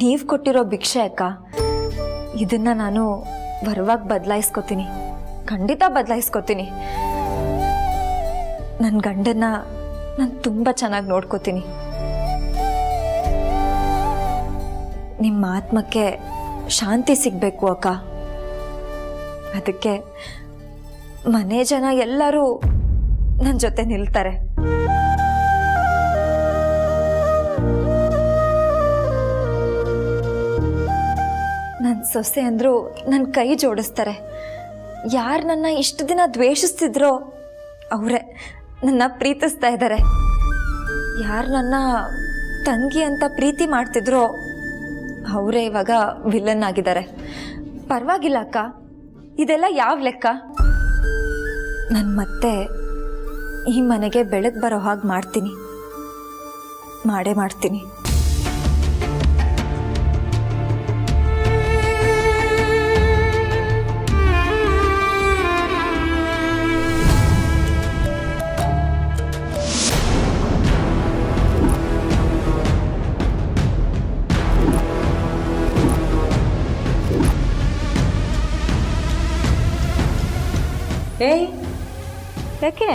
ನೀವು ಕೊಟ್ಟಿರೋ ಭಿಕ್ಷೆ ಅಕ್ಕ, ಇದನ್ನ ನಾನು ವರವಾಗಿ ಬದಲಾಯಿಸ್ಕೋತೀನಿ, ಖಂಡಿತ ಬದಲಾಯಿಸ್ಕೋತೀನಿ. ನನ್ನ ಗಂಡನ್ನ ನಾನು ತುಂಬ ಚೆನ್ನಾಗಿ ನೋಡ್ಕೋತೀನಿ. ನಿಮ್ಮ ಆತ್ಮಕ್ಕೆ ಶಾಂತಿ ಸಿಗಬೇಕು ಅಕ್ಕ. ಅದಕ್ಕೆ ಮನೆ ಜನ ಎಲ್ಲರೂ ನನ್ನ ಜೊತೆ ನಿಲ್ತಾರೆ. ನನ್ನ ಸೊಸೆ ಅಂದರೂ ನನ್ನ ಕೈ ಜೋಡಿಸ್ತಾರೆ. ಯಾರು ನನ್ನ ಇಷ್ಟು ದಿನ ದ್ವೇಷಿಸ್ತಿದ್ರೋ ಅವರೇ ನನ್ನ ಪ್ರೀತಿಸ್ತಾ ಇದ್ದಾರೆ. ಯಾರು ನನ್ನ ತಂಗಿ ಅಂತ ಪ್ರೀತಿ ಮಾಡ್ತಿದ್ರೋ ಅವರೇ ಇವಾಗ ವಿಲನ್ ಆಗಿದ್ದಾರೆ. ಪರವಾಗಿಲ್ಲ ಅಕ್ಕ, ಇದೆಲ್ಲ ಯಾವ ಲೆಕ್ಕ? ನಾನು ಮತ್ತೆ ಈ ಮನೆಗೆ ಬೆಳಕು ಬರೋ ಹಾಗೆ ಮಾಡ್ತೀನಿ, ಮಾಡೇ ಮಾಡ್ತೀನಿ. ಏಯ್, ಯಾಕೆ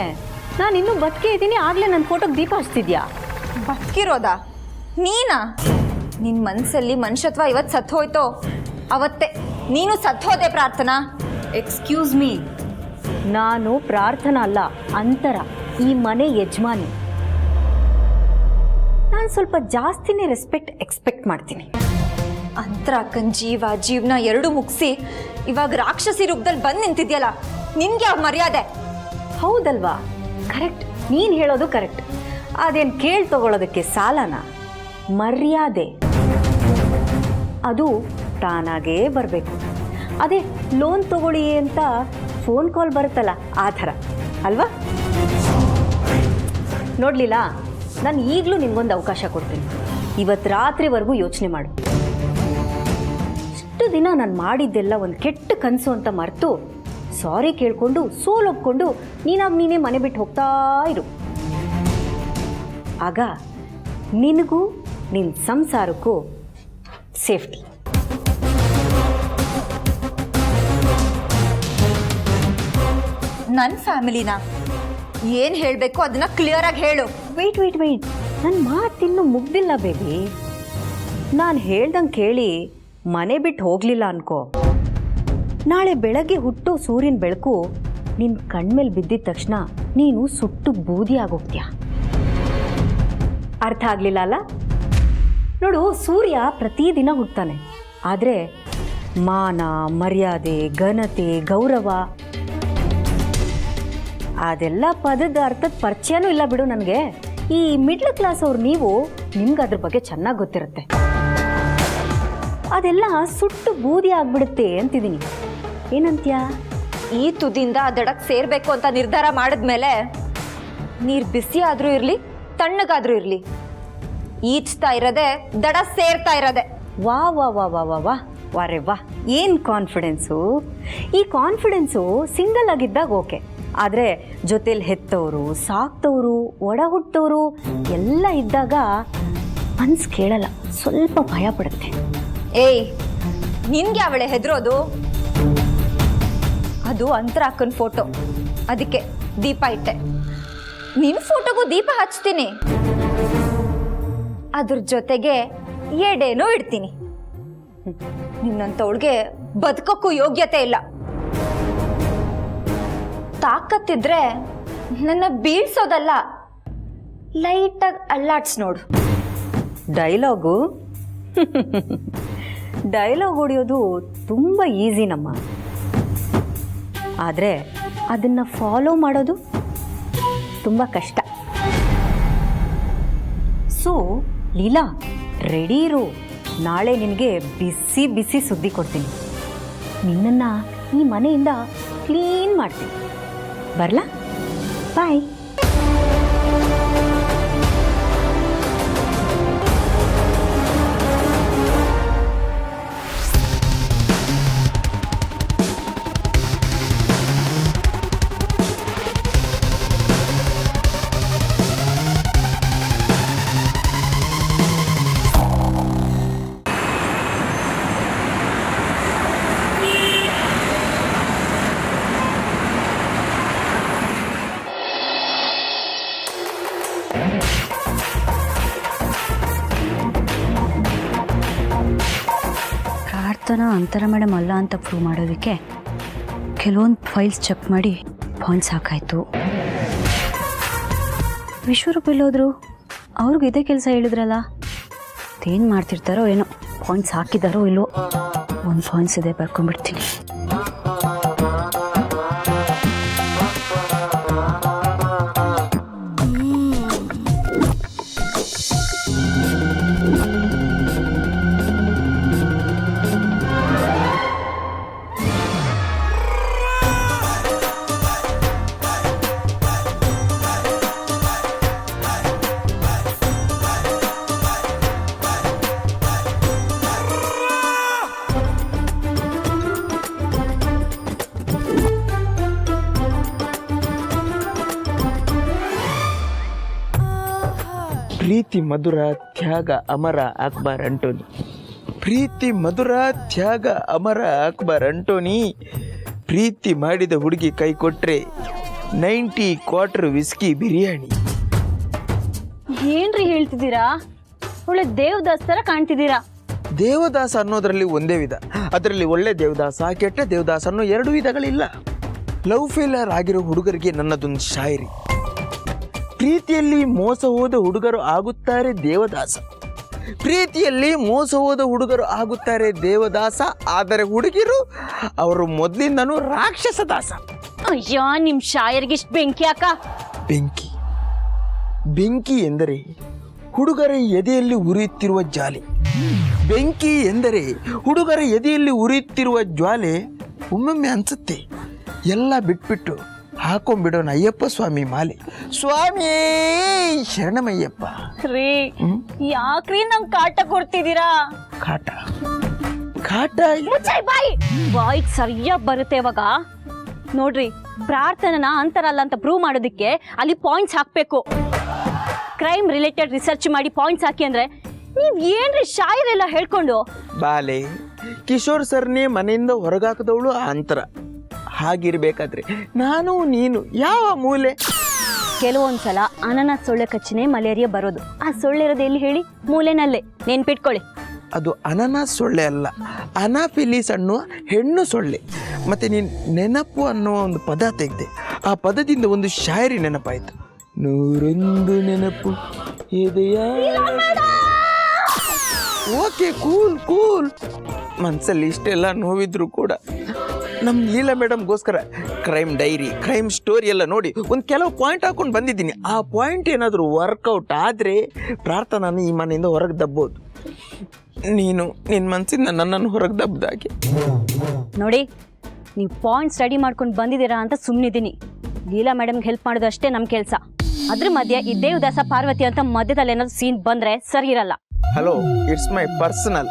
ನಾನು ಇನ್ನೂ ಬದುಕೇ ಇದ್ದೀನಿ, ಆಗಲೇ ನನ್ನ ಫೋಟೋಗೆ ದೀಪ ಹಚ್ತಿದ್ಯಾ? ಬದುಕಿರೋದಾ ನೀನಾ? ನಿನ್ನ ಮನಸ್ಸಲ್ಲಿ ಮನುಷ್ಯತ್ವ ಇವತ್ತು ಸತ್ತು ಹೋಯ್ತೋ ಅವತ್ತೇ ನೀನು ಸತ್ತು ಹೋದೆ ಪ್ರಾರ್ಥನಾ. ಎಕ್ಸ್ಕ್ಯೂಸ್ ಮೀ, ನಾನು ಪ್ರಾರ್ಥನಾ ಅಲ್ಲ, ಅಂತರ, ಈ ಮನೆ ಯಜಮಾನಿ. ನಾನು ಸ್ವಲ್ಪ ಜಾಸ್ತಿನೇ ರೆಸ್ಪೆಕ್ಟ್ ಎಕ್ಸ್ಪೆಕ್ಟ್ ಮಾಡ್ತೀನಿ. ಅಂತರ ಅಕ್ಕನ ಜೀವನ ಎರಡೂ ಮುಗಿಸಿ ಇವಾಗ ರಾಕ್ಷಸಿ ರೂಪದಲ್ಲಿ ಬಂದು ನಿಂತಿದ್ಯಲ್ಲ, ನಿನ್ಗೆ ಯಾವ ಮರ್ಯಾದೆ? ಹೌದಲ್ವಾ? ಕರೆಕ್ಟ್, ನೀನು ಹೇಳೋದು ಕರೆಕ್ಟ್. ಅದೇನು ಕೇಳಿ ತಗೊಳ್ಳೋದಕ್ಕೆ ಸಾಲನ? ಮರ್ಯಾದೆ ಅದು ತಾನಾಗೇ ಬರಬೇಕು. ಅದೇ ಲೋನ್ ತಗೊಳ್ಳಿ ಅಂತ ಫೋನ್ ಕಾಲ್ ಬರುತ್ತಲ್ಲ, ಆ ಥರ ಅಲ್ವಾ? ನೋಡಲಿಲ್ಲ, ನಾನು ಈಗಲೂ ನಿನಗೊಂದು ಅವಕಾಶ ಕೊಡ್ತೀನಿ. ಇವತ್ತು ರಾತ್ರಿವರೆಗೂ ಯೋಚನೆ ಮಾಡು. ಇಷ್ಟು ದಿನ ನಾನು ಮಾಡಿದ್ದೆಲ್ಲ ಒಂದು ಕೆಟ್ಟ ಕನಸು ಅಂತ ಮರೆತು ಸಾರಿ ಕೇಳಿಕೊಂಡು ಸೋಲೊಪ್ಕೊಂಡು ನೀನಾಗ ನೀನೇ ಮನೆ ಬಿಟ್ಟು ಹೋಗ್ತಾ ಇರು. ಆಗ ನಿನಗೂ ನಿನ್ನ ಸಂಸಾರಕ್ಕೂ ಸೇಫ್ಟಿ. ನನ್ನ ಫ್ಯಾಮಿಲಿನ ಏನು ಹೇಳಬೇಕು ಅದನ್ನ ಕ್ಲಿಯರ್ ಆಗಿ ಹೇಳು. ವೆಯ್ಟ್, ನನ್ನ ಮಾತಿನ್ನೂ ಮುಗ್ದಿಲ್ಲ ಬೇಬಿ. ನಾನು ಹೇಳ್ದಂಗೆ ಕೇಳಿ ಮನೆ ಬಿಟ್ಟು ಹೋಗಲಿಲ್ಲ ಅನ್ಕೋ, ನಾಳೆ ಬೆಳಗ್ಗೆ ಹುಟ್ಟೋ ಸೂರ್ಯನ ಬೆಳಕು ನಿನ್ನ ಕಣ್ಮೇಲೆ ಬಿದ್ದಿದ ತಕ್ಷಣ ನೀನು ಸುಟ್ಟು ಬೂದಿ ಆಗೋಗ್ತೀಯ. ಅರ್ಥ ಆಗಲಿಲ್ಲ ಅಲ್ಲ? ನೋಡು, ಸೂರ್ಯ ಪ್ರತಿದಿನ ಹುಟ್ತಾನೆ, ಆದರೆ ಮಾನ, ಮರ್ಯಾದೆ, ಘನತೆ, ಗೌರವ ಅದೆಲ್ಲ ಪದದ ಅರ್ಥದ ಪರಿಚಯನೂ ಇಲ್ಲ ಬಿಡು ನನಗೆ. ಈ ಮಿಡ್ಲ್ ಕ್ಲಾಸ್ ಅವ್ರು ನೀವು, ನಿಮ್ಗೆ ಅದ್ರ ಬಗ್ಗೆ ಚೆನ್ನಾಗಿ ಗೊತ್ತಿರುತ್ತೆ. ಅದೆಲ್ಲ ಸುಟ್ಟು ಬೂದಿ ಆಗ್ಬಿಡುತ್ತೆ ಅಂತಿದ್ದೀನಿ. ಏನಂತ್ಯಾ? ಈ ತುದಿಯಿಂದ ಆ ದಡಕ್ಕೆ ಸೇರಬೇಕು ಅಂತ ನಿರ್ಧಾರ ಮಾಡಿದ್ಮೇಲೆ ನೀರು ಬಿಸಿ ಆದರೂ ಇರಲಿ, ತಣ್ಣಗಾದ್ರೂ ಇರಲಿ, ಈಚ್ತಾ ಇರೋದೆ ದಡ ಸೇರ್ತಾ ಇರೋದೆ. ವಾ ವಾ ವಾ ವಾ ವಾ ವಾ ವಾರೆ ವಾ, ಏನು ಕಾನ್ಫಿಡೆನ್ಸು! ಈ ಕಾನ್ಫಿಡೆನ್ಸು ಸಿಂಗಲ್ ಆಗಿದ್ದಾಗ ಓಕೆ, ಆದರೆ ಜೊತೇಲಿ ಹೆತ್ತವರು, ಸಾಕ್ತವರು, ಒಡ ಹುಟ್ಟವರು ಎಲ್ಲ ಇದ್ದಾಗ ಮನ್ಸು ಕೇಳಲ್ಲ, ಸ್ವಲ್ಪ ಭಯ ಪಡುತ್ತೆ. ಏಯ್, ನಿನ್ಗೆ ಅವಳೆ ಹೆದರೋದು? ಅದು ಅಂತರ ಅಕ್ಕನ ಫೋಟೋ, ಅದಕ್ಕೆ ದೀಪ ಇಟ್ಟೆ. ನಿನ್ನ ಫೋಟೋಗೂ ದೀಪ ಹಚ್ತೀನಿ, ಅದ್ರ ಜೊತೆಗೆ ಎಡೆನೂ ಇಡ್ತೀನಿ. ನಿನ್ನಂತವಳಿಗೆ ಬದುಕೋಕ್ಕೂ ಯೋಗ್ಯತೆ ಇಲ್ಲ. ತಾಕತ್ತಿದ್ರೆ ನನ್ನ ಬೀಳ್ಸೋದಲ್ಲ, ಲೈಟಾಗಿ ಅಲ್ಲಾಡ್ಸ್ ನೋಡು. ಡೈಲಾಗು ಡೈಲಾಗ್ ಹೊಡೆಯೋದು ತುಂಬ ಈಸಿ ನಮ್ಮ, ಆದರೆ ಅದನ್ನು ಫಾಲೋ ಮಾಡೋದು ತುಂಬ ಕಷ್ಟ. ಸೊ ಲೀಲಾ, ರೆಡಿ ಇರು, ನಾಳೆ ನಿನಗೆ ಬಿಸಿ ಬಿಸಿ ಸುದ್ದಿ ಕೊಡ್ತೀನಿ. ನಿನ್ನನ್ನು ಈ ಮನೆಯಿಂದ ಕ್ಲೀನ್ ಮಾಡ್ತೀನಿ. ಬರಲಾ? ಬಾಯ್. ಅಂತರ ಮೇಡಮ್ ಅಲ್ಲ ಅಂತ ಪ್ರೂವ್ ಮಾಡೋದಕ್ಕೆ ಕೆಲವೊಂದು ಫೈಲ್ಸ್ ಚೆಕ್ ಮಾಡಿ ಪಾಯಿಂಟ್ಸ್ ಹಾಕಾಯ್ತು. ವಿಶ್ವರೂಪ್ ಎಲ್ಲೋದ್ರು? ಅವ್ರಿಗೂ ಇದೇ ಕೆಲಸ ಹೇಳಿದ್ರಲ್ಲ, ಅದೇನು ಮಾಡ್ತಿರ್ತಾರೋ ಏನೋ, ಪಾಯಿಂಟ್ಸ್ ಹಾಕಿದಾರೋ ಇಲ್ಲೋ. ಒಂದು ಪಾಯಿಂಟ್ಸ್ ಇದೆ, ಬರ್ಕೊಂಡ್ಬಿಡ್ತೀನಿ. ಪ್ರೀತಿ ಮಧುರ ತ್ಯಾಗ ಅಮರ ಅಕ್ಬರ್ ಅಂಟೋನಿ. ಪ್ರೀತಿ ಮಧುರ ತ್ಯಾಗ ಅಮರ ಅಕ್ಬರ್ ಅಂಟೋನಿ. ಪ್ರೀತಿ ಮಾಡಿದ ಹುಡುಗಿ ಕೈ ಕೊಟ್ರೆ 90 ಕ್ವಾರ್ಟರ್ ವಿಸ್ಕಿ ಬಿರಿಯಾನಿ. ಏನ್ರಿ ಹೇಳ್ತಿದ್ದೀರಾ? ಒಳ್ಳೆ ದೇವದಾಸ್ ಥರ ಕಾಣ್ತಿದ್ದೀರಾ. ದೇವದಾಸ ಅನ್ನೋದ್ರಲ್ಲಿ ಒಂದೇ ವಿಧ, ಅದರಲ್ಲಿ ಒಳ್ಳೆ ದೇವದಾಸ ಕೆಟ್ಟ ದೇವದಾಸ ಅನ್ನೋ 2 ವಿಧಗಳಿಲ್ಲ. ಲವ್ ಫೇಲರ್ ಆಗಿರೋ ಹುಡುಗರಿಗೆ ನನ್ನದೊಂದು ಶಾಯರಿ. ಪ್ರೀತಿಯಲ್ಲಿ ಮೋಸ ಹೋದ ಹುಡುಗರು ಆಗುತ್ತಾರೆ ದೇವದಾಸ, ಪ್ರೀತಿಯಲ್ಲಿ ಮೋಸ ಹೋದ ಹುಡುಗರು ಆಗುತ್ತಾರೆ ದೇವದಾಸ, ಆದರೆ ಹುಡುಗಿರು ಅವರು ಮೊದಲಿಂದನೂ ರಾಕ್ಷಸ ದಾಸ. ಅಯ್ಯೋ, ನಿಮ್ ಶಾಯರ್ಗೆ ಇಷ್ಟು ಬೆಂಕಿ ಯಾಕ? ಬೆಂಕಿ ಬೆಂಕಿ ಎಂದರೆ ಹುಡುಗರ ಎದೆಯಲ್ಲಿ ಉರಿಯುತ್ತಿರುವ ಜ್ವಾಲೆ. ಬೆಂಕಿ ಎಂದರೆ ಹುಡುಗರ ಎದೆಯಲ್ಲಿ ಉರಿಯುತ್ತಿರುವ ಜ್ವಾಲೆ. ಒಮ್ಮೊಮ್ಮೆ ಅನ್ಸುತ್ತೆ ಎಲ್ಲ ಬಿಟ್ಬಿಟ್ಟು ಹಾಕೊಂಡ್ಬಿಡೋಣ ಅಯ್ಯಪ್ಪ ಸ್ವಾಮಿ ಮಾಲೆ. ಸ್ವಾಮಿ ಶರಣಮಯ್ಯಪ್ಪ. ರೀ, ಯಾಕ್ರಿ ನಂಗೆ ಕಾಟ ಕೊಡ್ತಿದ್ದೀರಾ? ಕಾಟ ಕಾಟ ಬಾಯಿಗೆ ಸರಿಯಾಗಿ ಬರುತ್ತೆ ಇವಾಗ. ನೋಡ್ರಿ, ಪ್ರಾರ್ಥನೆನ ಅಂತರಲ್ಲ ಅಂತ ಪ್ರೂವ್ ಮಾಡೋದಕ್ಕೆ ಅಲ್ಲಿ ಪಾಯಿಂಟ್ಸ್ ಹಾಕ್ಬೇಕು. ಕ್ರೈಮ್ ರಿಲೇಟೆಡ್ ರಿಸರ್ಚ್ ಮಾಡಿ ಪಾಯಿಂಟ್ಸ್ ಹಾಕಿ ಅಂದ್ರೆ ನೀವ್ ಏನ್ರಿ ಶಾಯರೆಲ್ಲ ಹೇಳ್ಕೊಂಡು? ಬಾಲೆ ಕಿಶೋರ್ ಸರ್ನೇ ಮನೆಯಿಂದ ಹೊರಗಾಕದವಳು ಆ ಅಂತರ. ಹಾಗಿರ್ಬೇಕಾದ್ರೆ ನಾನು ನೀನು ಯಾವ ಮೂಲೆ? ಕೆಲವೊಂದ್ಸಲ ಅನಾನಸ್ ಸೊಳ್ಳೆ ಕಚ್ಚಿನೇ ಮಲೇರಿಯಾ ಬರೋದು. ಆ ಸೊಳ್ಳೆ ಇರೋದು ಎಲ್ಲಿ ಹೇಳಿ? ಮೂಲೆನಲ್ಲೇ. ನೆನ್ಪಿಟ್ಕೊಳ್ಳಿ. ಅದು ಅನಾನಸ್ ಸೊಳ್ಳೆ ಅಲ್ಲ, ಅನಾಫಿಲಿಸ್ ಅನ್ನುವ ಹೆಣ್ಣು ಸೊಳ್ಳೆ. ಮತ್ತೆ ನೀನು ನೆನಪು ಅನ್ನೋ ಒಂದು ಪದ ತೆಗೆದೆ, ಆ ಪದದಿಂದ ಒಂದು ಶಾಯರಿ ನೆನಪಾಯ್ತು. 101 ನೆನಪು ಇದೆಯ. Okay, cool cool. ಮನಸ್ಸಲ್ಲಿ ಇಷ್ಟೆಲ್ಲ ನೋವಿದ್ರು ಕೂಡ ನಮ್ಮ ಲೀಲಾ ಮೇಡಮ್ಗೋಸ್ಕರ ಕ್ರೈಮ್ ಡೈರಿ, ಕ್ರೈಮ್ ಸ್ಟೋರಿ ಎಲ್ಲ ನೋಡಿ ಒಂದು ಕೆಲವು ಪಾಯಿಂಟ್ ಹಾಕೊಂಡು ಬಂದಿದ್ದೀನಿ. ಆ ಪಾಯಿಂಟ್ ಏನಾದರೂ ವರ್ಕೌಟ್ ಆದರೆ ಪ್ರಾರ್ಥನಾನು ಈ ಮನೆಯಿಂದ ಹೊರಗೆ ದಬ್ಬೋದು. ನೀನು ನಿನ್ನ ಮನಸ್ಸಿಂದ ನನ್ನನ್ನು ಹೊರಗೆ ದಬ್ಬದಾಗೆ. ನೋಡಿ, ನೀವು ಪಾಯಿಂಟ್ ಸ್ಟಡಿ ಮಾಡ್ಕೊಂಡು ಬಂದಿದ್ದೀರಾ ಅಂತ ಸುಮ್ಮನಿದ್ದೀನಿ. ಲೀಲಾ ಮೇಡಮ್ಗೆ ಹೆಲ್ಪ್ ಮಾಡೋದು ಅಷ್ಟೇ ನಮ್ಮ ಕೆಲಸ. ಅದ್ರ ಮಧ್ಯೆ ಈ ದೇವದಾಸ ಪಾರ್ವತಿ ಅಂತ ಮಧ್ಯದಲ್ಲಿ ಏನಾದ್ರು ಸೀನ್ ಬಂದರೆ ಸರಿ ಇರಲ್ಲ. Hello, it's my personal.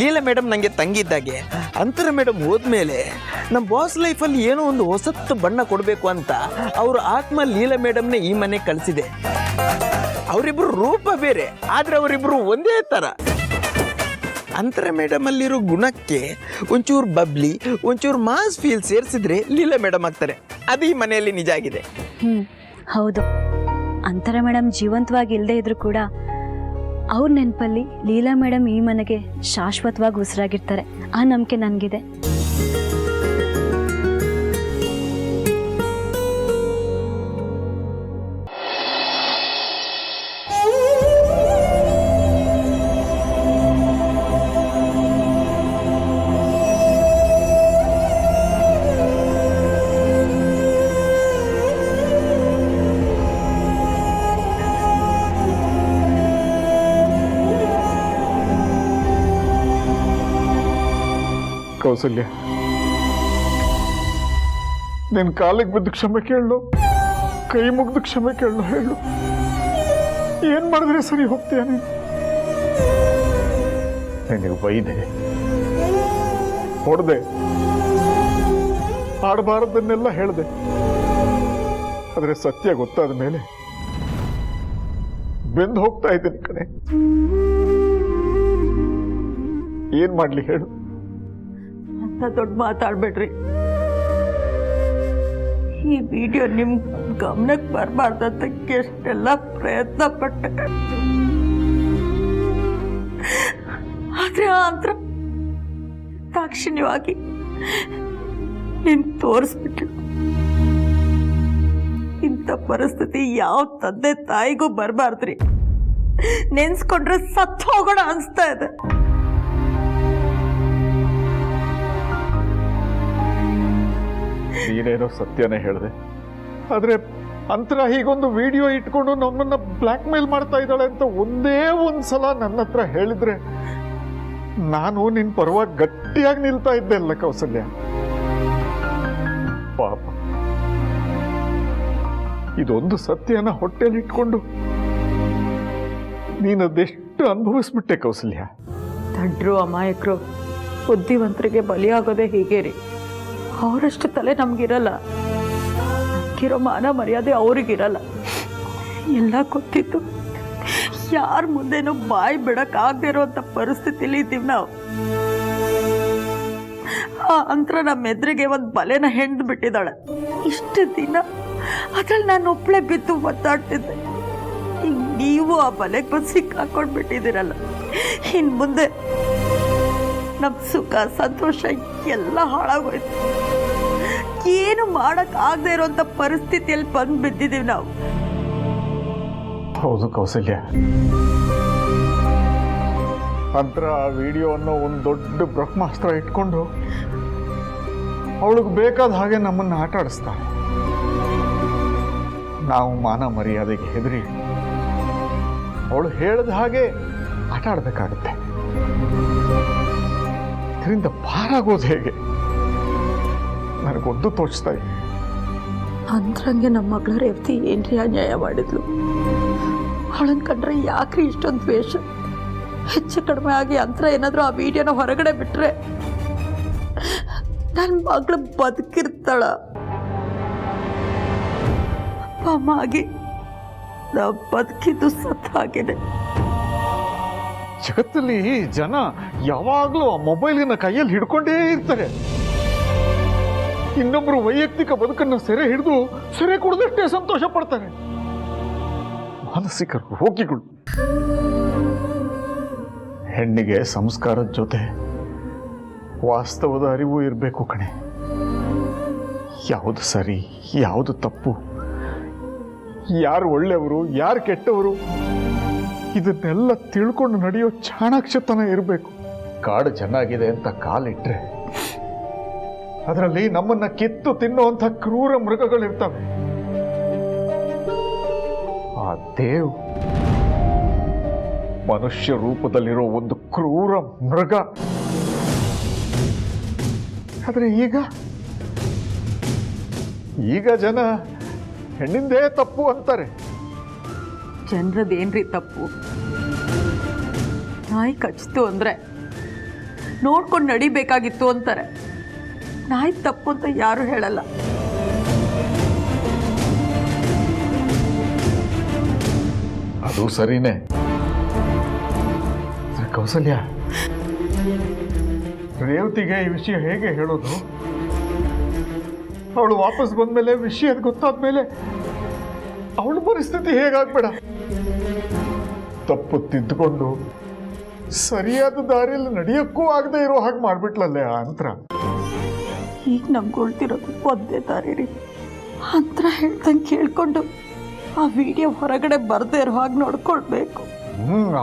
Leela madam ನನಗೆ ತಂಗಿದ್ದಾಗೆ. ಅಂತರ ಮೇಡಮ್ ಹೋದ್ಮೇಲೆ ನಮ್ಮ ಬಾಸ್ ಲೈಫಲ್ಲಿ ಏನೋ ಒಂದು ಹೊಸತ್ತು ಬಣ್ಣ ಕೊಡಬೇಕು ಅಂತ ಅವರು ಆತ್ಮ ಲೀಲಾ ಮೇಡಮ್ನೇ ಈ ಮನೆ ಕಳಿಸಿದೆ. ಅವರಿಬ್ಬರು ರೂಪ ಬೇರೆ, ಆದರೆ ಅವರಿಬ್ಬರು ಒಂದೇ ಥರ. ಅಂತರ ಮೇಡಮ್ ಅಲ್ಲಿರೋ ಗುಣಕ್ಕೆ ಒಂಚೂರು ಬಬ್ಲಿ, ಒಂಚೂರು ಮಾಸ್ ಫೀಲ್ ಸೇರಿಸಿದ್ರೆ ಲೀಲಾ ಮೇಡಮ್ ಆಗ್ತಾರೆ. ಅದು ಈ ಮನೆಯಲ್ಲಿ ನಿಜ ಆಗಿದೆ. ಹೌದು, ಅಂತರ ಮೇಡಮ್ ಜೀವಂತವಾಗಿ ಇಲ್ಲದೆ ಇದ್ರು ಕೂಡ ಅವ್ರ ನೆನಪಲ್ಲಿ ಲೀಲಾ ಮೇಡಮ್ ಈ ಮನೆಗೆ ಶಾಶ್ವತವಾಗಿ ಉಸಿರಾಗಿರ್ತಾರೆ. ಆ ನಂಬಿಕೆ ನನಗಿದೆ. ಕೌಸಲ್ಯ, ನಿನ್ನ ಕಾಲಿಗೆ ಬಿದ್ದು ಕ್ಷಮೆ ಕೇಳಲು, ಕೈ ಮುಗಿದು ಕ್ಷಮೆ ಕೇಳಲು ಹೇಳು. ಏನ್ ಮಾಡಿದ್ರೆ ಸರಿ ಹೋಗ್ತೀಯ ನೀನು? ನಿನಗೆ ಬೈದೆ, ಹೊಡೆದೆ, ಆಡಬಾರದನ್ನೆಲ್ಲ ಹೇಳಿದೆ. ಆದರೆ ಸತ್ಯ ಗೊತ್ತಾದ ಮೇಲೆ ಬೆಂದು ಹೋಗ್ತಾ ಇದ್ದೀನಿ ಕಣೆ. ಏನ್ ಮಾಡ್ಲಿ ಹೇಳು? ದೊಡ್ಡ ಮಾತಾಡ್ಬೇಡ್ರಿ. ಈ ವಿಡಿಯೋ ನಿಮ್ ಗಮನಕ್ಕೆ ಬರಬಾರ್ದಂತ ಎಷ್ಟೆಲ್ಲ ಪ್ರಯತ್ನ ಪಟ್ಟೆ. ಆದ್ರೆ ಆ ಅಂತರ ನಿರ್ದಾಕ್ಷಿಣ್ಯವಾಗಿ ನೀನು ತೋರಿಸ್ಬಿಟ್ಲು. ಇಂಥ ಪರಿಸ್ಥಿತಿ ಯಾವ ತಂದೆ ತಾಯಿಗೂ ಬರಬಾರ್ದ್ರಿ. ನೆನ್ಸ್ಕೊಂಡ್ರೆ ಸತ್ತು ಹೋಗೋಣ ಅನಿಸ್ತಾ ಇದೆ. ನೀನೇನೋ ಸತ್ಯನೇ ಹೇಳಿದೆ, ಆದ್ರೆ ಅಂತರ ಹೀಗೊಂದು ವಿಡಿಯೋ ಇಟ್ಕೊಂಡು ನಮ್ಮನ್ನ ಬ್ಲ್ಯಾಕ್ ಮೇಲ್ ಮಾಡ್ತಾ ಇದ್ದಾಳೆ ಅಂತ ಒಂದೇ ಒಂದ್ಸಲ ನನ್ನ ಹತ್ರ ಹೇಳಿದ್ರೆ ನಾನು ನಿನ್ ಪರವಾಗಿ ಗಟ್ಟಿಯಾಗಿ ನಿಲ್ತಾ ಇದ್ದೆ ಅಲ್ಲ ಕೌಸಲ್ಯ. ಪಾಪ ಇದೊಂದು ಸತ್ಯನ ಹೊಟ್ಟೆಲಿ ಇಟ್ಕೊಂಡು ನೀನದೆಷ್ಟು ಅನುಭವಿಸ್ಬಿಟ್ಟೆ ಕೌಸಲ್ಯ. ದಡ್ರು ಅಮಾಯಕರು ಬುದ್ಧಿವಂತರಿಗೆ ಬಲಿಯಾಗೋದೇ ಹೀಗೆ ರೀ. ಅವರಷ್ಟು ತಲೆ ನಮಗಿರಲ್ಲ, ನಮಗಿರೋ ಮಾನ ಮರ್ಯಾದೆ ಅವ್ರಿಗಿರಲ್ಲ. ಎಲ್ಲ ಗೊತ್ತಿತ್ತು, ಯಾರ ಮುಂದೆನೂ ಬಾಯಿ ಬಿಡಕ್ಕಾಗದೇ ಇರೋಂಥ ಪರಿಸ್ಥಿತಿಲಿ ಇದ್ದೀವಿ ನಾವು. ಆ ಅಂತರ ನಮ್ಮ ಎದುರಿಗೆ ಒಂದು ಬಲೆನ ಹೆಣ್ದು ಬಿಟ್ಟಿದ್ದಾಳೆ. ಇಷ್ಟು ದಿನ ಅದ್ರಲ್ಲಿ ನಾನು ಒಬ್ಬಳೆ ಬಿದ್ದು ಒದ್ದಾಡ್ತಿದ್ದೆ. ಈಗ ನೀವು ಆ ಬಲೆಗೆ ಬಂದು ಸಿಕ್ಕಾಕೊಂಡ್ಬಿಟ್ಟಿದ್ದೀರಲ್ಲ. ಇನ್ನು ಮುಂದೆ ನಮ್ಮ ಸುಖ ಸಂತೋಷ ಎಲ್ಲ ಹಾಳಾಗೋಯ್ತು. ಏನು ಮಾಡಕ್ ಆಗದೆ ಇರೋಂಥ ಪರಿಸ್ಥಿತಿಯಲ್ಲಿ ಬಂದು ಬಿದ್ದಿದ್ದೀವಿ ನಾವು. ಹೌದು ಕೌಸಲ್ಯ, ಅಂತರ ಆ ವಿಡಿಯೋವನ್ನು ಒಂದು ದೊಡ್ಡ ಬ್ರಹ್ಮಾಸ್ತ್ರ ಇಟ್ಕೊಂಡು ಅವಳಿಗೆ ಬೇಕಾದ ಹಾಗೆ ನಮ್ಮನ್ನು ಆಟ ಆಡಿಸ್ತಾಳೆ. ನಾವು ಮಾನ ಮರ್ಯಾದೆಗೆ ಹೆದರಿ ಅವಳು ಹೇಳಿದ ಹಾಗೆ ಆಟ ಆಡಬೇಕಾಗತ್ತೆ. ಇದರಿಂದ ಪಾರಾಗೋದು ಹೇಗೆ ನನಗೊಂದು ತೋಚ್ತಾ ಇದೆ. ಅಂದ್ರಂಗೆ ನಮ್ಮ ಮಗಳ ರೇವತಿ ಏನ್ರಿ ಅನ್ಯಾಯ ಮಾಡಿದ್ಲು? ಅವಳನ್ನ ಕಂಡ್ರೆ ಯಾಕ್ರಿ ಇಷ್ಟೊಂದು ದ್ವೇಷ? ಹೆಚ್ಚು ಕಡಿಮೆ ಆಗಿ ಅಂತರ ಏನಾದರೂ ಆ ವಿಡಿಯೋನ ಹೊರಗಡೆ ಬಿಟ್ರೆ ನನ್ನ ಮಗಳು ಬದುಕಿರ್ತಾಳ. ಅಪ್ಪ ಅಮ್ಮ ಆಗಿ ನಾವು ಬದುಕಿದ್ದು ಸತ್ತ ಹಾಗೇನೆ. ಜಗತ್ತಲ್ಲಿ ಜನ ಯಾವಾಗಲೂ ಆ ಮೊಬೈಲಿನ ಕೈಯಲ್ಲಿ ಹಿಡ್ಕೊಂಡೇ ಇರ್ತಾರೆ. ಇನ್ನೊಬ್ಬರು ವೈಯಕ್ತಿಕ ಬದುಕನ್ನು ಸೆರೆ ಹಿಡಿದು ಸೆರೆ ಕುಡಿದಷ್ಟೇ ಸಂತೋಷ ಪಡ್ತಾರೆ. ಮಾನಸಿಕ ರೋಗಿಗಳು. ಹೆಣ್ಣಿಗೆ ಸಂಸ್ಕಾರದ ಜೊತೆ ವಾಸ್ತವದ ಅರಿವು ಇರಬೇಕು ಕಣೆ. ಯಾವುದು ಸರಿ, ಯಾವುದು ತಪ್ಪು, ಯಾರು ಒಳ್ಳೆಯವರು, ಯಾರು ಕೆಟ್ಟವರು, ಇದನ್ನೆಲ್ಲ ತಿಳ್ಕೊಂಡು ನಡೆಯೋ ಚಾಣಾಕ್ಷತನ ಇರಬೇಕು. ಕಾಡು ಚೆನ್ನಾಗಿದೆ ಅಂತ ಕಾಲಿಟ್ರೆ ಅದರಲ್ಲಿ ನಮ್ಮನ್ನ ಕಿತ್ತು ತಿನ್ನುವಂಥ ಕ್ರೂರ ಮೃಗಗಳಿರ್ತವೆ. ಆ ದೇವ್ ಮನುಷ್ಯ ರೂಪದಲ್ಲಿರೋ ಒಂದು ಕ್ರೂರ ಮೃಗ. ಆದ್ರೆ ಈಗ ಜನ ಹೆಣ್ಣಿಂದೇ ತಪ್ಪು ಅಂತಾರೆ. ಜನರದೇನ್ರಿ ತಪ್ಪು? ನಾಯಿ ಕಚ್ಚಿತು ಅಂದ್ರೆ ನೋಡ್ಕೊಂಡು ನಡಿಬೇಕಾಗಿತ್ತು ಅಂತಾರೆ. ನಾಯಿ ತಪ್ಪು ಅಂತ ಯಾರು ಹೇಳಲ್ಲ. ಅದು ಸರಿನೇ. ಕೌಸಲ್ಯ, ರೇವತಿಗೆ ಈ ವಿಷಯ ಹೇಗೆ ಹೇಳೋದು? ಅವಳು ವಾಪಸ್ ಬಂದ್ಮೇಲೆ ವಿಷಯ ಗೊತ್ತಾದ್ಮೇಲೆ ಅವಳ ಪರಿಸ್ಥಿತಿ ಹೇಗಾಗ್ಬೇಡ. ತಪ್ಪು ತಿದ್ದುಕೊಂಡು ಸರಿಯಾದ ದಾರಿಯಲ್ಲಿ ನಡೆಯಕ್ಕೂ ಆಗದೆ ಇರೋ ಹಾಗೆ ಮಾಡ್ಬಿಟ್ಲಲ್ಲೇ ಆ ಅಂತರ. ಈಗ ನಮ್ಗೆ ಉಳ್ತಿರೋದು ಒಂದೇ ದಾರಿ ರೀ. ಅಂತರ ಹೇಳ್ದಂಗೆ ಕೇಳ್ಕೊಂಡು ಆ ವಿಡಿಯೋ ಹೊರಗಡೆ ಬರ್ದೇ ಇರೋ ಹಾಗೆ ನೋಡ್ಕೊಳ್ಬೇಕು.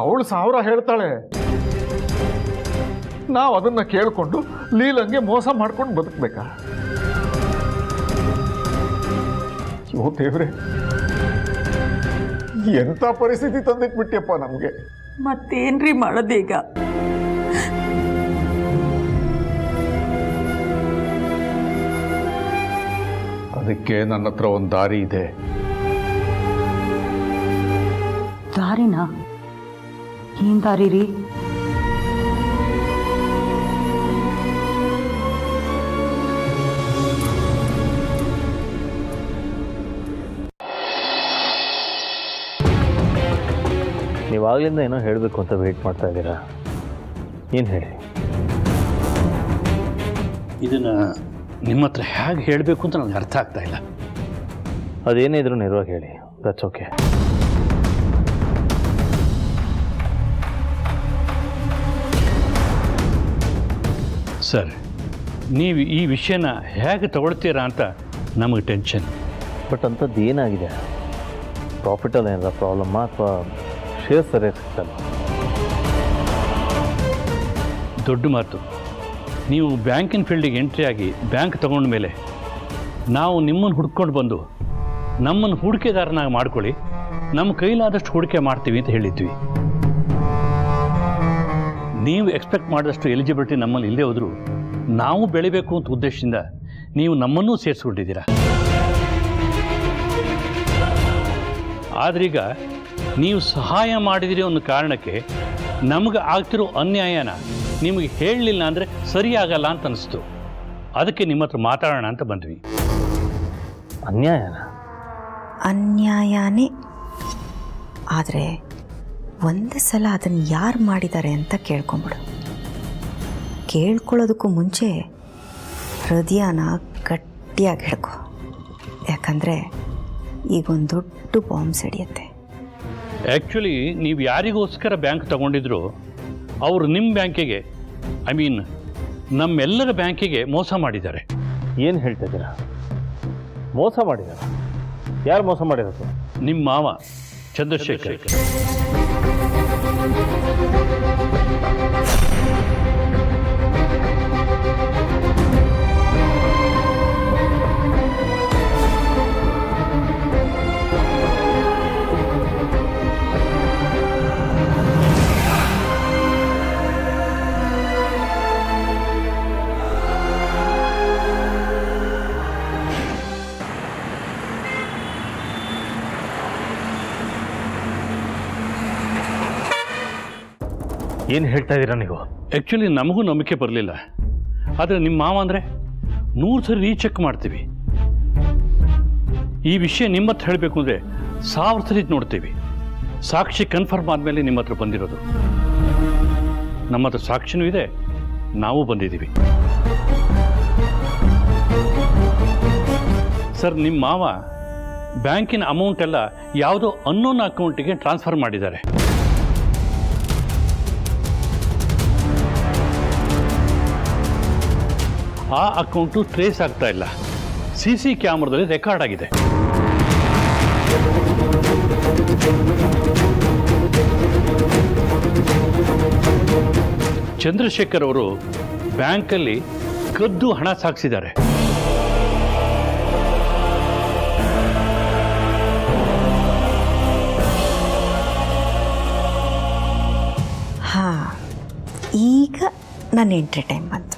ಅವಳು 1000 ಹೇಳ್ತಾಳೆ, ನಾವು ಅದನ್ನ ಕೇಳ್ಕೊಂಡು ಲೀಲಂಗೆ ಮೋಸ ಮಾಡ್ಕೊಂಡು ಬದುಕ್ಬೇಕಾ? ಯೋ ದೇವ್ರೆ, ಎಂಥ ಪರಿಸ್ಥಿತಿ ತಂದಿಟ್ಬಿಟ್ಟಿಯಪ್ಪ ನಮ್ಗೆ. ಮತ್ತೇನ್ರಿ ಮಾಡೋದೀಗ? ಅದಕ್ಕೆ ನನ್ನ ಹತ್ರ ಒಂದು ದಾರಿ ಇದೆ. ದಾರಿನಾ? ಏನ್ ದಾರಿ ರೀ? ನೀವಾಗಲಿಂದ ಏನೋ ಹೇಳಬೇಕು ಅಂತ ವೆಯ್ಟ್ ಮಾಡ್ತಾ ಇದ್ದೀರಾ, ಏನು ಹೇಳಿ? ಇದನ್ನು ನಿಮ್ಮ ಹತ್ರ ಹೇಗೆ ಹೇಳಬೇಕು ಅಂತ ನನಗೆ ಅರ್ಥ ಆಗ್ತಾ ಇಲ್ಲ. ಅದೇನೇ ಇದ್ರೂ ನೇರವಾಗಿ ಹೇಳಿ, ದಟ್ಸ್ ಓಕೆ. ಸರ್, ನೀವು ಈ ವಿಷಯನ ಹೇಗೆ ತಗೊಳ್ತೀರಾ ಅಂತ ನಮಗೆ ಟೆನ್ಷನ್. ಬಟ್ ಅಂಥದ್ದು ಏನಾಗಿದೆ? ಪ್ರಾಫಿಟಲ್ಲಿ ಏನಾರ ಪ್ರಾಬ್ಲಮ್ಮ ಅಥವಾ ಶೇರ್ ಸರಿಯಾಗಿ ಸಿಗ್ತಲ್ಲ? ದೊಡ್ಡ ಮಾತು. ನೀವು ಬ್ಯಾಂಕಿನ ಫೀಲ್ಡಿಗೆ ಎಂಟ್ರಿ ಆಗಿ ಬ್ಯಾಂಕ್ ತಗೊಂಡ ಮೇಲೆ ನಾವು ನಿಮ್ಮನ್ನು ಹುಡ್ಕೊಂಡು ಬಂದು ನಮ್ಮನ್ನು ಹೂಡಿಕೆದಾರನಾಗಿ ಮಾಡ್ಕೊಳ್ಳಿ, ನಮ್ಮ ಕೈಲಾದಷ್ಟು ಹೂಡಿಕೆ ಮಾಡ್ತೀವಿ ಅಂತ ಹೇಳಿದ್ವಿ. ನೀವು ಎಕ್ಸ್ಪೆಕ್ಟ್ ಮಾಡಿದಷ್ಟು ಎಲಿಜಿಬಿಲಿಟಿ ನಮ್ಮಲ್ಲಿ ಇಲ್ಲದೆ ಹೋದರೂ ನಾವು ಬೆಳಿಬೇಕು ಅಂತ ಉದ್ದೇಶದಿಂದ ನೀವು ನಮ್ಮನ್ನೂ ಸೇರಿಸ್ಕೊಂಡಿದ್ದೀರಾ. ಆದ್ರೀಗ ನೀವು ಸಹಾಯ ಮಾಡಿದಿರಿ ಅನ್ನೋ ಕಾರಣಕ್ಕೆ ನಮಗೆ ಆಗ್ತಿರೋ ಅನ್ಯಾಯನ ನಿಮಗೆ ಹೇಳಲಿಲ್ಲ ಅಂದರೆ ಸರಿಯಾಗಲ್ಲ ಅಂತ ಅನಿಸ್ತು. ಅದಕ್ಕೆ ನಿಮ್ಮ ಹತ್ರ ಮಾತಾಡೋಣ ಅಂತ ಬಂದ್ವಿ. ಅನ್ಯಾಯನ? ಅನ್ಯಾಯನೇ. ಆದರೆ ಒಂದು ಸಲ ಅದನ್ನು ಯಾರು ಮಾಡಿದ್ದಾರೆ ಅಂತ ಕೇಳ್ಕೊಂಬಿಡು. ಕೇಳ್ಕೊಳ್ಳೋದಕ್ಕೂ ಮುಂಚೆ ಹೃದಯನ ಗಟ್ಟಿಯಾಗಿ ಹಿಡ್ಕೊ. ಯಾಕಂದರೆ ಈಗೊಂದು ದೊಡ್ಡ ಬಾಂಬ್ ಸಿಡಿಯುತ್ತೆ. ಆ್ಯಕ್ಚುಲಿ ನೀವು ಯಾರಿಗೋಸ್ಕರ ಬ್ಯಾಂಕ್ ತಗೊಂಡಿದ್ರು ಅವರು ನಿಮ್ಮ ಬ್ಯಾಂಕಿಗೆ, ಐ ಮೀನ್ ನಮ್ಮೆಲ್ಲರ ಬ್ಯಾಂಕಿಗೆ ಮೋಸ ಮಾಡಿದ್ದಾರೆ. ಏನು ಹೇಳ್ತಾ ಇದ್ದೀರಾ? ಮೋಸ ಮಾಡಿದಾರ? ಯಾರು ಮೋಸ ಮಾಡಿರೋದು? ನಿಮ್ಮ ಮಾವ ಚಂದ್ರಶೇಖರ್. ಏನು ಹೇಳ್ತಾ ಇದ್ದೀರಾ ನೀವು? ಆ್ಯಕ್ಚುಲಿ ನಮಗೂ ನಂಬಿಕೆ ಬರಲಿಲ್ಲ. ಆದರೆ ನಿಮ್ಮ ಮಾವ ಅಂದರೆ 100 ಸರಿ ರೀಚೆಕ್ ಮಾಡ್ತೀವಿ. ಈ ವಿಷಯ ನಿಮ್ಮ ಹತ್ರ ಹೇಳಬೇಕು ಅಂದರೆ 1000 ಸರಿ ನೋಡ್ತೀವಿ. ಸಾಕ್ಷಿ ಕನ್ಫರ್ಮ್ ಆದಮೇಲೆ ನಿಮ್ಮ ಹತ್ರ ಬಂದಿರೋದು. ನಮ್ಮ ಹತ್ರ ಸಾಕ್ಷಿನೂ ಇದೆ, ನಾವು ಬಂದಿದ್ದೀವಿ. ಸರ್, ನಿಮ್ಮ ಮಾವ ಬ್ಯಾಂಕಿನ ಅಮೌಂಟ್ ಎಲ್ಲ ಯಾವುದೋ ಅನ್ನೋನ್ ಅಕೌಂಟಿಗೆ ಟ್ರಾನ್ಸ್ಫರ್ ಮಾಡಿದ್ದಾರೆ. ಆ ಅಕೌಂಟು ಟ್ರೇಸ್ ಆಗ್ತಾ ಇಲ್ಲ. CC ಕ್ಯಾಮ್ರಾದಲ್ಲಿ ರೆಕಾರ್ಡ್ ಆಗಿದೆ. ಚಂದ್ರಶೇಖರ್ ಅವರು ಬ್ಯಾಂಕಲ್ಲಿ ಕದ್ದು ಹಣ ಸಾಗಿಸಿದ್ದಾರೆ. ಹಾಂ, ಈಗ ನನ್ನ ಎಂಟ್ರಿ ಟೈಮ್ ಬಂತು.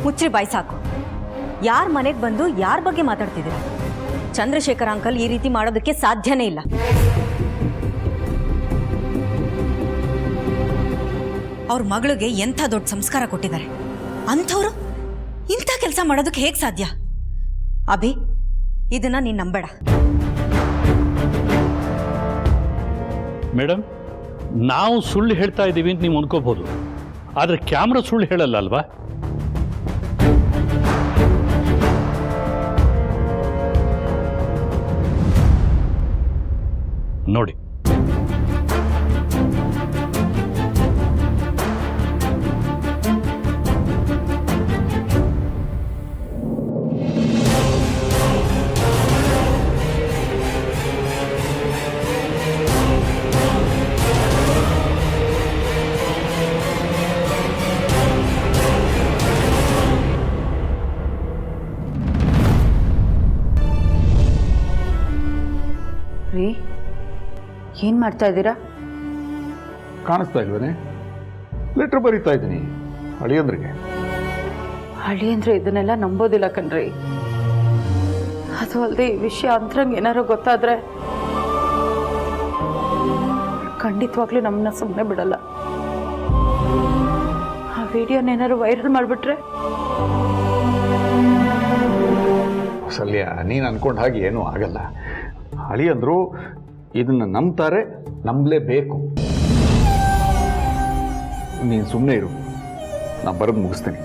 ಮುಚ್ಚ್ರಿ ಬಾಯಿ ಸಾಕು. ಯಾರ ಮನೆಗೆ ಬಂದು ಯಾರ ಬಗ್ಗೆ ಮಾತಾಡ್ತಿದ್ದೀರ? ಚಂದ್ರಶೇಖರ್ ಅಂಕಲ್ ಈ ರೀತಿ ಮಾಡೋದಕ್ಕೆ ಸಾಧ್ಯನೇ ಇಲ್ಲ. ಅವ್ರ ಮಗಳಿಗೆ ಎಂಥ ದೊಡ್ಡ ಸಂಸ್ಕಾರ ಕೊಟ್ಟಿದ್ದಾರೆ. ಅಂಥವ್ರು ಇಂಥ ಕೆಲಸ ಮಾಡೋದಕ್ಕೆ ಹೇಗೆ ಸಾಧ್ಯ? ಅಭಿ, ಇದನ್ನ ನೀನು ನಂಬೇಡ. ಮೇಡಮ್, ನಾವು ಸುಳ್ಳು ಹೇಳ್ತಾ ಇದ್ದೀವಿ ಅಂತ ನೀವು ಅನ್ಕೋಬಹುದು, ಆದರೆ ಕ್ಯಾಮ್ರಾ ಸುಳ್ಳು ಹೇಳಲ್ಲ ಅಲ್ವಾ? ನೋಡಿ, ರೀ, ಏನು ಮಾಡ್ತಾ ಇದ್ದೀರಾ? ಕಾಣಿಸ್ತಾ ಇಲ್ವೇನೆ? ಲೆಟ್ರ್ ಬರೀತಾ ಇದ್ದೀನಿ ಅಳಿಯಂದ್ರಿಗೆ. ಅಳಿಯಂದ್ರೆ ಇದನ್ನೆಲ್ಲ ನಂಬೋದಿಲ್ಲ ಕಣ್ರಿ. ಅದು ಅಲ್ಲದೆ ಈ ವಿಷಯ ಅಂತರಂಗೆ ಏನಾರು ಗೊತ್ತಾದ್ರೆ ಖಂಡಿತವಾಗ್ಲೂ ನಮ್ಮನ್ನ ಸುಮ್ಮನೆ ಬಿಡಲ್ಲ. ಆ ವಿಡಿಯೋನ ಏನಾರು ವೈರಲ್ ಮಾಡಿಬಿಟ್ರೆ? ಸಲ್ಯ, ನೀನು ಅನ್ಕೊಂಡ ಹಾಗೆ ಏನೂ ಆಗಲ್ಲ. ಅಳಿಯಂದ್ರು ಇದನ್ನು ನಂಬ್ತಾರೆ, ನಂಬಲೇಬೇಕು. ನೀನು ಸುಮ್ಮನೆ ಇರು, ನಾನು ಬರೆದು ಮುಗಿಸ್ತೀನಿ.